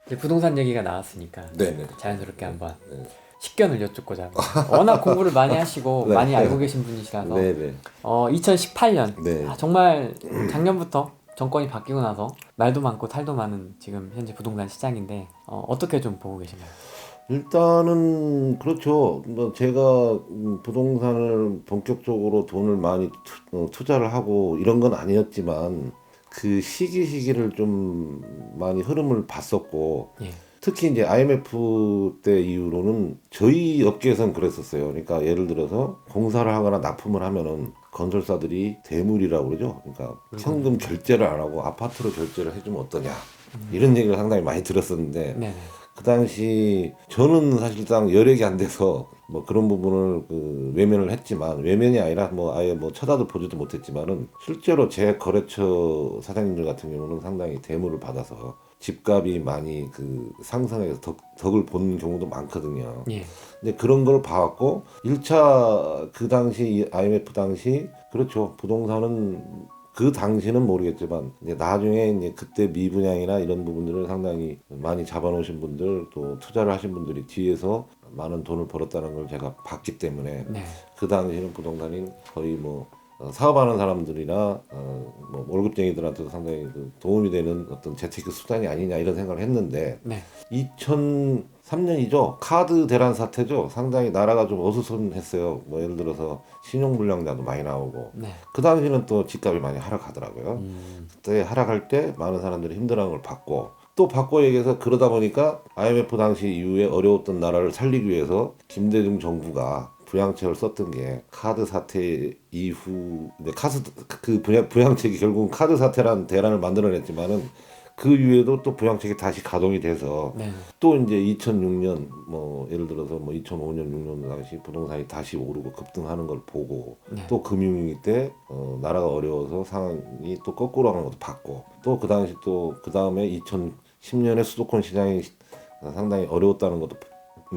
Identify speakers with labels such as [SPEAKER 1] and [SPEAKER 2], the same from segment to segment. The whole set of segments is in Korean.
[SPEAKER 1] 이제 부동산 얘기가 나왔으니까
[SPEAKER 2] 네네.
[SPEAKER 1] 자연스럽게 한번
[SPEAKER 2] 네.
[SPEAKER 1] 식견을 여쭙고자 합니다. 워낙 공부를 많이 하시고
[SPEAKER 2] 네.
[SPEAKER 1] 많이 알고 계신 분이시라서
[SPEAKER 2] 네네.
[SPEAKER 1] 2018년
[SPEAKER 2] 네.
[SPEAKER 1] 정말 작년부터 정권이 바뀌고 나서 말도 많고 탈도 많은 지금 현재 부동산 시장인데 어떻게 좀 보고 계신가요?
[SPEAKER 2] 일단은 그렇죠. 뭐 제가 부동산을 본격적으로 돈을 많이 투자를 하고 이런 건 아니었지만 그 시기를 좀 많이 흐름을 봤었고
[SPEAKER 1] 예.
[SPEAKER 2] 특히 이제 IMF 때 이후로는 저희 업계에선 그랬었어요. 그러니까 예를 들어서 공사를 하거나 납품을 하면은 건설사들이 대물이라고 그러죠. 그러니까 현금 결제를 안 하고 아파트로 결제를 해주면 어떠냐 이런 얘기를 상당히 많이 들었었는데
[SPEAKER 1] 네네.
[SPEAKER 2] 그 당시 저는 사실상 여력이 안 돼서 뭐 그런 부분을 외면을 했지만 외면이 아니라 뭐 아예 뭐 쳐다도 보지도 못했지만은 실제로 제 거래처 사장님들 같은 경우는 상당히 대물을 받아서 집값이 많이 상승해서 덕을 본 경우도 많거든요.
[SPEAKER 1] 예.
[SPEAKER 2] 근데 그런 걸 봐왔고 1차 그 당시 IMF 당시 그렇죠. 부동산은 그 당시는 모르겠지만 이제 나중에 이제 그때 미분양이나 이런 부분들을 상당히 많이 잡아놓으신 분들 또 투자를 하신 분들이 뒤에서 많은 돈을 벌었다는 걸 제가 봤기 때문에
[SPEAKER 1] 네.
[SPEAKER 2] 그 당시는 부동산이 거의 뭐 사업하는 사람들이나 뭐 월급쟁이들한테도 상당히 도움이 되는 어떤 재테크 수단이 아니냐 이런 생각을 했는데
[SPEAKER 1] 네.
[SPEAKER 2] 2003년이죠. 카드 대란 사태죠. 상당히 나라가 좀 어수선했어요. 뭐 예를 들어서 신용불량자도 많이 나오고
[SPEAKER 1] 네.
[SPEAKER 2] 그 당시는 또 집값이 많이 하락하더라고요.
[SPEAKER 1] 음.
[SPEAKER 2] 그때 하락할 때 많은 사람들이 힘들어하는 걸 봤고 또 바꿔 얘기해서 그러다 보니까 IMF 당시 이후에 어려웠던 나라를 살리기 위해서 김대중 정부가 부양책을 썼던 게 카드 사태 이후 근데 부양책이 결국은 카드 사태라는 대란을 만들어냈지만은 그 이후에도 또 부양책이 다시 가동이 돼서
[SPEAKER 1] 네.
[SPEAKER 2] 또 이제 2006년 뭐 예를 들어서 뭐 2005년 6년 당시 부동산이 다시 오르고 급등하는 걸 보고
[SPEAKER 1] 네.
[SPEAKER 2] 또 금융위기 때 나라가 어려워서 상황이 또 거꾸로 하는 것도 봤고 또 그 당시 또 그 다음에 2010년에 수도권 시장이 상당히 어려웠다는 것도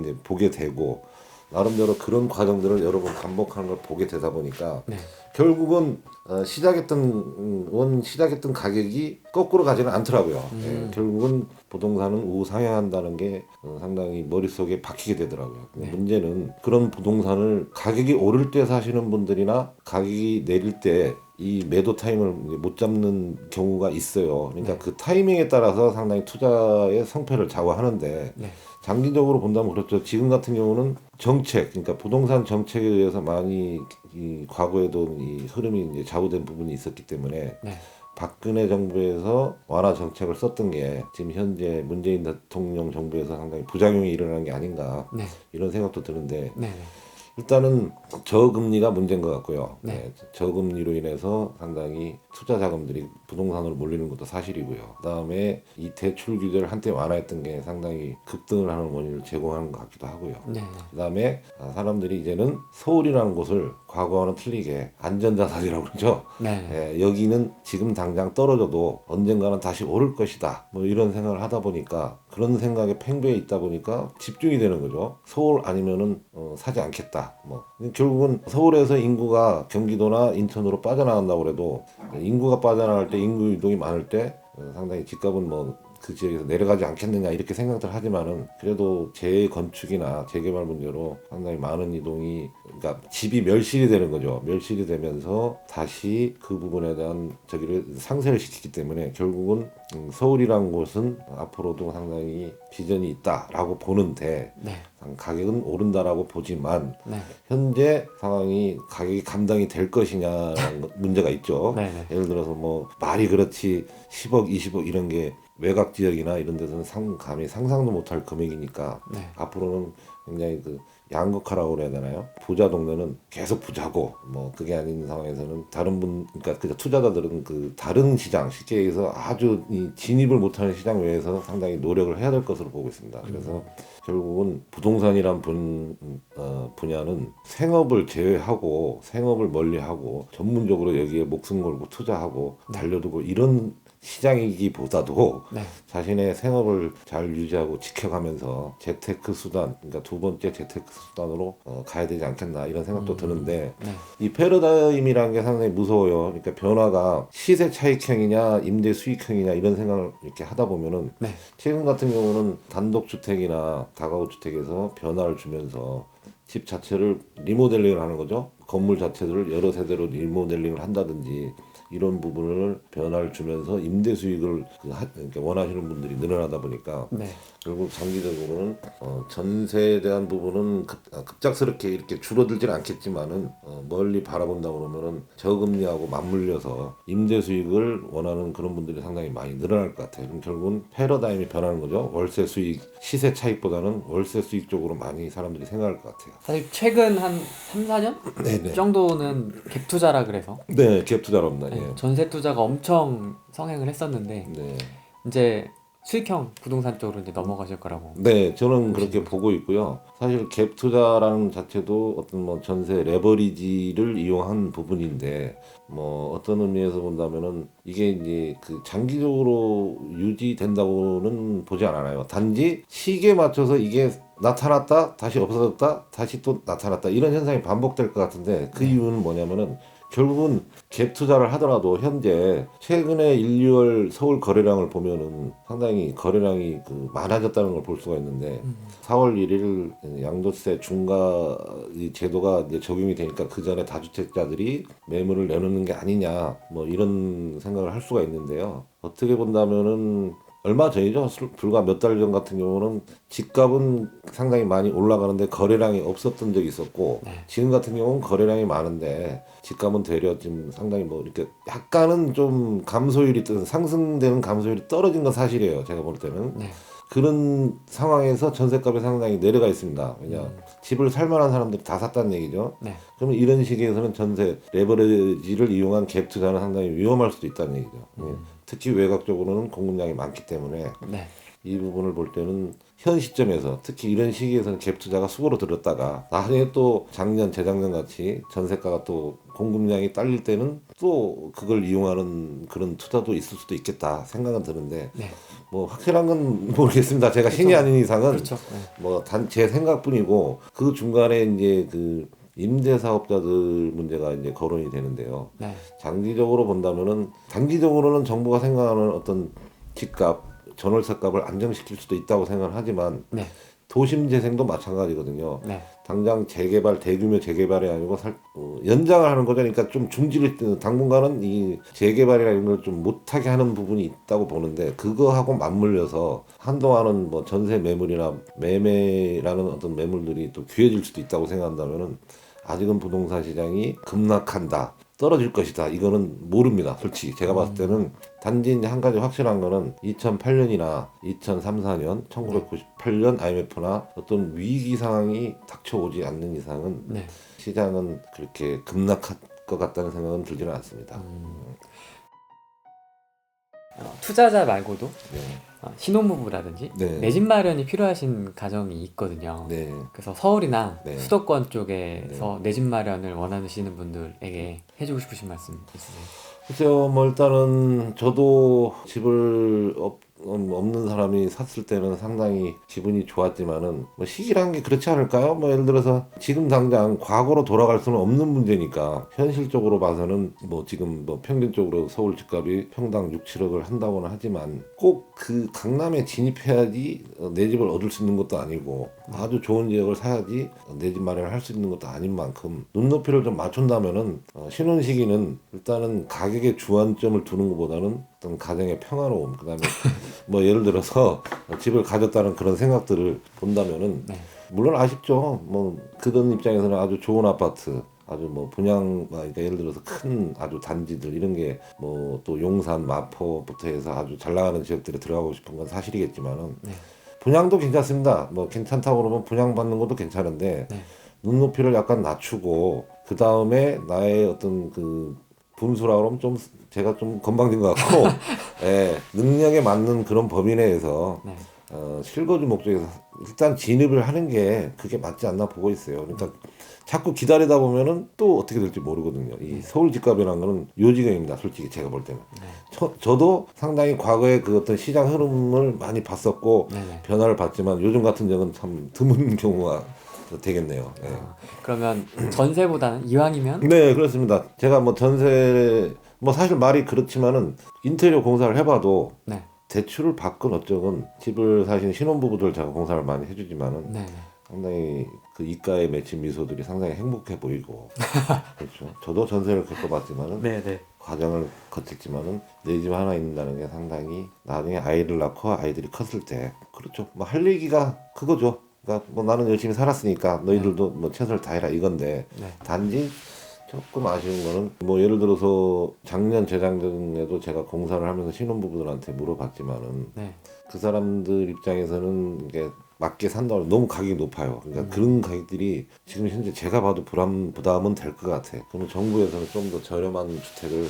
[SPEAKER 2] 이제 보게 되고 나름대로 그런 과정들을 여러 번 반복하는 걸 보게 되다 보니까
[SPEAKER 1] 네.
[SPEAKER 2] 결국은 시작했던 가격이 거꾸로 가지는 않더라고요. 예, 결국은 부동산은 우상향한다는 게 상당히 머릿속에 박히게 되더라고요. 근데
[SPEAKER 1] 네.
[SPEAKER 2] 문제는 그런 부동산을 가격이 오를 때 사시는 분들이나 가격이 내릴 때 이 매도 타임을 못 잡는 경우가 있어요. 그러니까
[SPEAKER 1] 네.
[SPEAKER 2] 그 타이밍에 따라서 상당히 투자의 성패를 좌우하는데
[SPEAKER 1] 네.
[SPEAKER 2] 장기적으로 본다면 그렇죠. 지금 같은 경우는 정책, 그러니까 부동산 정책에 의해서 많이 이 과거에도 이 흐름이 이제 좌우된 부분이 있었기 때문에
[SPEAKER 1] 네.
[SPEAKER 2] 박근혜 정부에서 완화 정책을 썼던 게 지금 현재 문재인 대통령 정부에서 상당히 부작용이 일어나는 게 아닌가
[SPEAKER 1] 네.
[SPEAKER 2] 이런 생각도 드는데
[SPEAKER 1] 네.
[SPEAKER 2] 일단은 저금리가 문제인 것 같고요.
[SPEAKER 1] 네.
[SPEAKER 2] 네, 저금리로 인해서 상당히 투자 자금들이 부동산으로 몰리는 것도 사실이고요. 그다음에 이 대출 규제를 한때 완화했던 게 상당히 급등을 하는 원인을 제공하는 것 같기도 하고요.
[SPEAKER 1] 네.
[SPEAKER 2] 그다음에 사람들이 이제는 서울이라는 곳을 과거와는 틀리게 안전자산이라고 그러죠.
[SPEAKER 1] 네.
[SPEAKER 2] 예, 여기는 지금 당장 떨어져도 언젠가는 다시 오를 것이다. 뭐 이런 생각을 하다 보니까 그런 생각에 팽배해 있다 보니까 집중이 되는 거죠. 서울 아니면은 사지 않겠다. 뭐 결국은 서울에서 인구가 경기도나 인천으로 빠져나간다고 그래도 인구가 빠져나갈 때 인구 이동이 많을 때 상당히 집값은 뭐 그 지역에서 내려가지 않겠느냐 이렇게 생각들 하지만은 그래도 재건축이나 재개발 문제로 상당히 많은 이동이 그러니까 집이 멸실이 되는 거죠. 멸실이 되면서 다시 그 부분에 대한 저기를 상쇄를 시키기 때문에 결국은 서울이라는 곳은 앞으로도 상당히 비전이 있다라고 보는데
[SPEAKER 1] 네.
[SPEAKER 2] 가격은 오른다라고 보지만
[SPEAKER 1] 네.
[SPEAKER 2] 현재 상황이 가격이 감당이 될 것이냐라는 문제가 있죠.
[SPEAKER 1] 네. 네.
[SPEAKER 2] 예를 들어서 뭐 말이 그렇지 10억, 20억 이런 게 외곽 지역이나 이런 데서는 감히 상상도 못할 금액이니까
[SPEAKER 1] 네.
[SPEAKER 2] 앞으로는 굉장히 양극화라고 그래야 되나요? 부자 동네는 계속 부자고 뭐 그게 아닌 상황에서는 그러니까 그 투자자들은 그 다른 시장 쉽게 얘기해서 아주 진입을 못하는 시장 외에서 상당히 노력을 해야 될 것으로 보고 있습니다. 그래서 결국은 부동산이란 분야는 생업을 제외하고 생업을 멀리하고 전문적으로 여기에 목숨 걸고 투자하고 달려두고 이런 시장이기보다도
[SPEAKER 1] 네.
[SPEAKER 2] 자신의 생업을 잘 유지하고 지켜가면서 재테크 수단, 그러니까 두 번째 재테크 수단으로 가야 되지 않겠나 이런 생각도 드는데
[SPEAKER 1] 네.
[SPEAKER 2] 이 패러다임이라는 게 상당히 무서워요. 그러니까 변화가 시세 차익형이냐 임대 수익형이냐 이런 생각을 이렇게 하다 보면은
[SPEAKER 1] 네.
[SPEAKER 2] 최근 같은 경우는 단독주택이나 다가구주택에서 변화를 주면서 집 자체를 리모델링을 하는 거죠. 건물 자체를 여러 세대로 리모델링을 한다든지 이런 부분을 변화를 주면서 임대 수익을 이렇게 원하시는 분들이 늘어나다 보니까
[SPEAKER 1] 네.
[SPEAKER 2] 결국 장기적으로는 전세에 대한 부분은 급작스럽게 이렇게 줄어들지는 않겠지만은 멀리 바라본다 그러면은 저금리하고 맞물려서 임대 수익을 원하는 그런 분들이 상당히 많이 늘어날 것 같아요. 그럼 결국은 패러다임이 변하는 거죠. 월세 수익 시세 차익보다는 월세 수익 쪽으로 많이 사람들이 생각할 것 같아요.
[SPEAKER 1] 사실 최근 한 3, 4년
[SPEAKER 2] 네네.
[SPEAKER 1] 정도는 갭 투자라 그래서
[SPEAKER 2] 네, 갭 투자랍니다. 예.
[SPEAKER 1] 전세 투자가 엄청 성행을 했었는데
[SPEAKER 2] 네.
[SPEAKER 1] 이제 수익형 부동산 쪽으로 이제 넘어가실 거라고.
[SPEAKER 2] 네, 저는 그렇게 보고 있고요. 사실 갭 투자라는 자체도 어떤 뭐 전세 레버리지를 이용한 부분인데 뭐 어떤 의미에서 본다면은 이게 이제 그 장기적으로 유지된다고는 보지 않아요. 단지 시기에 맞춰서 이게 나타났다 다시 없어졌다 다시 또 나타났다 이런 현상이 반복될 것 같은데 그 이유는 뭐냐면은 결국은 갭 투자를 하더라도 현재 최근에 1, 2월 서울 거래량을 보면은 상당히 거래량이 많아졌다는 걸 볼 수가 있는데 4월 1일 양도세 중과 이 제도가 이제 적용이 되니까 그 전에 다주택자들이 매물을 내놓는 게 아니냐 뭐 이런 생각을 할 수가 있는데요. 어떻게 본다면은 얼마 전이죠. 불과 몇 달 전 같은 경우는 집값은 상당히 많이 올라가는데 거래량이 없었던 적이 있었고 지금 같은 경우는 거래량이 많은데 집값은 되려 지금 상당히 뭐 이렇게 약간은 좀 감소율이 상승되는 감소율이 떨어진 건 사실이에요. 제가 볼 때는.
[SPEAKER 1] 네.
[SPEAKER 2] 그런 상황에서 전셋값이 상당히 내려가 있습니다. 왜냐 집을 살 만한 사람들이 다 샀다는 얘기죠.
[SPEAKER 1] 네.
[SPEAKER 2] 그러면 이런 시기에서는 전세 레버리지를 이용한 갭 투자는 상당히 위험할 수도 있다는 얘기죠. 예. 특히 외곽적으로는 공급량이 많기 때문에
[SPEAKER 1] 네.
[SPEAKER 2] 이 부분을 볼 때는 현 시점에서 특히 이런 시기에서는 갭 투자가 수고로 들었다가 나중에 또 작년 재작년 같이 전세가가 또 공급량이 딸릴 때는 또 그걸 이용하는 그런 투자도 있을 수도 있겠다 생각은 드는데
[SPEAKER 1] 네.
[SPEAKER 2] 뭐 확실한 건 모르겠습니다. 제가 신이 아닌 이상은
[SPEAKER 1] 그렇죠. 네.
[SPEAKER 2] 뭐 단 제 생각뿐이고 그 중간에 이제 그 임대 사업자들 문제가 이제 거론이 되는데요.
[SPEAKER 1] 네.
[SPEAKER 2] 장기적으로 본다면은 단기적으로는 정부가 생각하는 어떤 집값, 전월세값을 안정시킬 수도 있다고 생각을 하지만
[SPEAKER 1] 네.
[SPEAKER 2] 도심 재생도 마찬가지거든요.
[SPEAKER 1] 네.
[SPEAKER 2] 당장 재개발 대규모 재개발이 아니고 연장을 하는 거죠. 그러니까 좀 중지를 당분간은 이 재개발이나 이런 걸 좀 못하게 하는 부분이 있다고 보는데 그거하고 맞물려서 한동안은 뭐 전세 매물이나 매매라는 어떤 매물들이 또 귀해질 수도 있다고 생각한다면은 아직은 부동산 시장이 급락한다. 떨어질 것이다. 이거는 모릅니다. 솔직히 제가 봤을 때는 단지 이제 한 가지 확실한 거는 2008년이나 2003, 4년, 1998년 IMF나 어떤 위기 상황이 닥쳐오지 않는 이상은
[SPEAKER 1] 네.
[SPEAKER 2] 시장은 그렇게 급락할 것 같다는 생각은 들지는 않습니다.
[SPEAKER 1] 투자자 말고도
[SPEAKER 2] 네.
[SPEAKER 1] 신혼부부라든지
[SPEAKER 2] 네.
[SPEAKER 1] 내 집 마련이 필요하신 가정이 있거든요.
[SPEAKER 2] 네.
[SPEAKER 1] 그래서 서울이나
[SPEAKER 2] 네.
[SPEAKER 1] 수도권 쪽에서 내 집 마련을 원하시는 분들에게 해주고 싶으신 말씀 있으세요?
[SPEAKER 2] 글쎄요, 뭐 일단은 저도 집을 없는 사람이 샀을 때는 상당히 기분이 좋았지만은 뭐 시기란 게 그렇지 않을까요? 뭐 예를 들어서 지금 당장 과거로 돌아갈 수는 없는 문제니까 현실적으로 봐서는 뭐 지금 뭐 평균적으로 서울 집값이 평당 6, 7억을 한다고는 하지만 꼭 그 강남에 진입해야지 내 집을 얻을 수 있는 것도 아니고 아주 좋은 지역을 사야지 내 집 마련을 할 수 있는 것도 아닌 만큼 눈높이를 좀 맞춘다면은 신혼 시기는 일단은 가격에 주안점을 두는 것보다는 어떤 가정의 평화로움 그다음에 뭐 예를 들어서 집을 가졌다는 그런 생각들을 본다면은
[SPEAKER 1] 네.
[SPEAKER 2] 물론 아쉽죠. 뭐 그런 입장에서는 아주 좋은 아파트 아주 뭐 분양 그러니까 예를 들어서 큰 아주 단지들 이런 게 뭐 또 용산 마포부터 해서 아주 잘 나가는 지역들에 들어가고 싶은 건 사실이겠지만은
[SPEAKER 1] 네.
[SPEAKER 2] 분양도 괜찮습니다. 뭐 괜찮다고 그러면 분양 받는 것도 괜찮은데
[SPEAKER 1] 네.
[SPEAKER 2] 눈높이를 약간 낮추고 그 다음에 나의 어떤 그 분수라 그러면 좀 제가 좀 건방진 것 같고 예, 능력에 맞는 그런 범위 내에서
[SPEAKER 1] 네.
[SPEAKER 2] 실거주 목적에서 일단 진입을 하는 게 그게 맞지 않나 보고 있어요. 그러니까 자꾸 기다리다 보면은 또 어떻게 될지 모르거든요. 이 서울 집값이라는 거는 요지경입니다. 솔직히 제가 볼 때는. 저도 상당히 과거에 그 어떤 시장 흐름을 많이 봤었고
[SPEAKER 1] 네네.
[SPEAKER 2] 변화를 봤지만 요즘 같은 경우는 참 드문 경우가 되겠네요. 네.
[SPEAKER 1] 그러면 전세보다는 이왕이면
[SPEAKER 2] 네, 그렇습니다. 제가 뭐 전세 뭐 사실 말이 그렇지만은 인테리어 공사를 해봐도
[SPEAKER 1] 네.
[SPEAKER 2] 대출을 받건 어쩌건 집을 사신 신혼부부들 제가 공사를 많이 해주지만은
[SPEAKER 1] 네.
[SPEAKER 2] 상당히 그 입가에 맺힌 미소들이 상당히 행복해 보이고 그렇죠. 저도 전세를 겪어봤지만은
[SPEAKER 1] 네네.
[SPEAKER 2] 과정을 거쳤지만은 내 집 하나 있는다는 게 상당히 나중에 아이를 낳고 아이들이 컸을 때 그렇죠. 뭐 할 얘기가 그거죠. 그러니까 뭐 나는 열심히 살았으니까 너희들도 뭐 최선을 다해라 이건데
[SPEAKER 1] 네.
[SPEAKER 2] 단지 조금 아쉬운 거는 뭐 예를 들어서 작년 재작년에도 제가 공사를 하면서 신혼부부들한테 물어봤지만은
[SPEAKER 1] 네.
[SPEAKER 2] 그 사람들 입장에서는 이게 맞게 산다고 너무 가격이 높아요. 그러니까 그런 가격들이 지금 현재 제가 봐도 부담은 될 것 같아. 그러면 정부에서는 좀 더 저렴한 주택을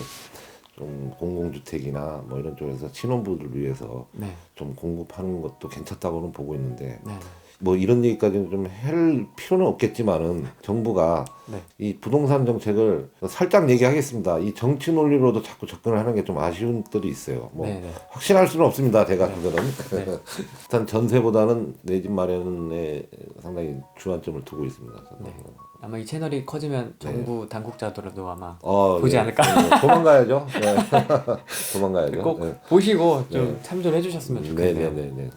[SPEAKER 2] 좀 공공주택이나 뭐 이런 쪽에서 신혼부부를 위해서
[SPEAKER 1] 네.
[SPEAKER 2] 좀 공급하는 것도 괜찮다고는 보고 있는데
[SPEAKER 1] 네.
[SPEAKER 2] 뭐 이런 얘기까지는 좀 할 필요는 없겠지만은 정부가
[SPEAKER 1] 네.
[SPEAKER 2] 이 부동산 정책을 살짝 얘기하겠습니다. 이 정치 논리로도 자꾸 접근을 하는 게 좀 아쉬운 때도 있어요. 뭐
[SPEAKER 1] 네. 네.
[SPEAKER 2] 확신할 수는 없습니다. 제가
[SPEAKER 1] 네.
[SPEAKER 2] 그거는
[SPEAKER 1] 네.
[SPEAKER 2] 일단 전세보다는 내 집 마련에 상당히 주안점을 두고 있습니다.
[SPEAKER 1] 네. 아마 이 채널이 커지면 정부 당국자들도 아마
[SPEAKER 2] 어,
[SPEAKER 1] 보지
[SPEAKER 2] 네.
[SPEAKER 1] 않을까?
[SPEAKER 2] 네. 도망가야죠. 네. 도망가야죠.
[SPEAKER 1] 꼭
[SPEAKER 2] 네.
[SPEAKER 1] 보시고 좀
[SPEAKER 2] 네.
[SPEAKER 1] 참조를 해주셨으면 좋겠네요.
[SPEAKER 2] 네네네.